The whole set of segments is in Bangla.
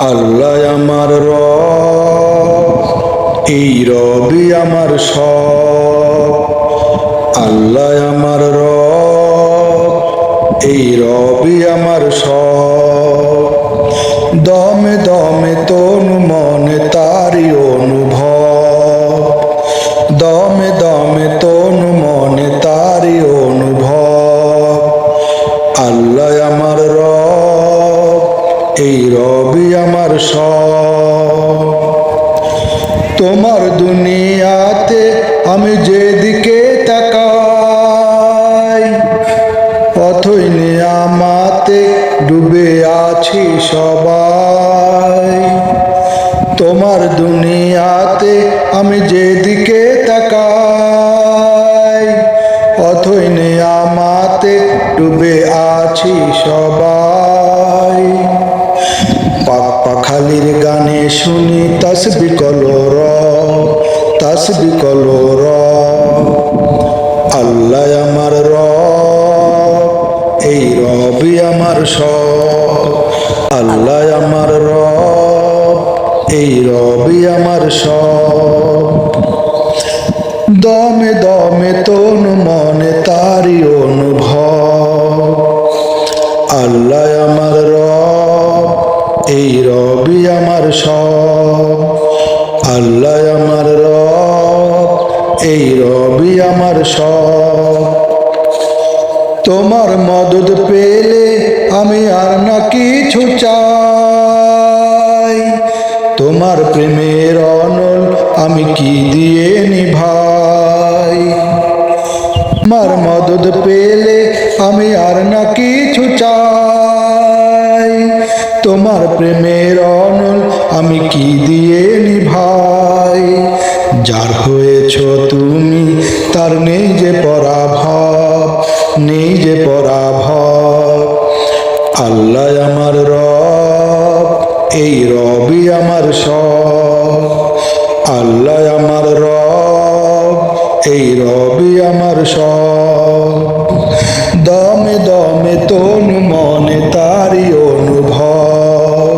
আল্লাহ আমার রব, এই রবি আমার সব। আল্লাহ আমার রব, এই রবি আমার সব। দমে দমে তনু মনে তারি অনুভব, দমে দমে তনু মনে তারি অনুভব। আল্লাহ আমার রব, এই রবি আমার সব। তোমার দুনিয়াতে আমি যেদিকে তাকাই, অথই নিয়ামাতে ডুবে আছি সবাই। তোমার দুনিয়াতে আমি যেদিকে তাকাই, অথই নিয়ামাতে ডুবে আছি সবাই। পাক পাখালির গানে শুনি তাসবিহ কলরব, তাসবিহ কলরব। আল্লাহ আমার রব, এই রবি আমার সব। আল্লাহ আমার রব, এই রবি আমার সব। দমে দমে তনু মনে তারি অনুভব। আল্লাহ আমার রব, এই রবি আমার সব। আল্লাহ আমার রব, এই রবি আমার সব। তোমার মদদ পেলে আমি আর না কিছু চাই। তোমার প্রেমের অনল আমি কি দিয়ে নিভাই। তোমার মদদ পেলে আমি আর না কিছু চাই। তোমার প্রেমের অনল আমি কি দিয়ে নিভাই। যার হয়েছ তুমি তার নেই যে পরাভব, নেই যে পরাভব। আল্লাহ আমার রব, এই রবি আমার সব। আল্লাহ আমার রব, এই রবি আমার সব। দমে দমে তনু মনে তারি অনুভব,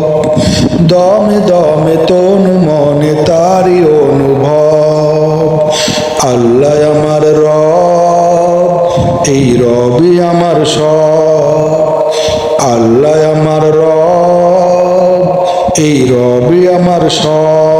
দমে দমে তনু মনে তারি অনুভব। আল্লাহ আমার রব, এই রবি আমার সব। আল্লাহ আমার রব, এই রবি আমার সব।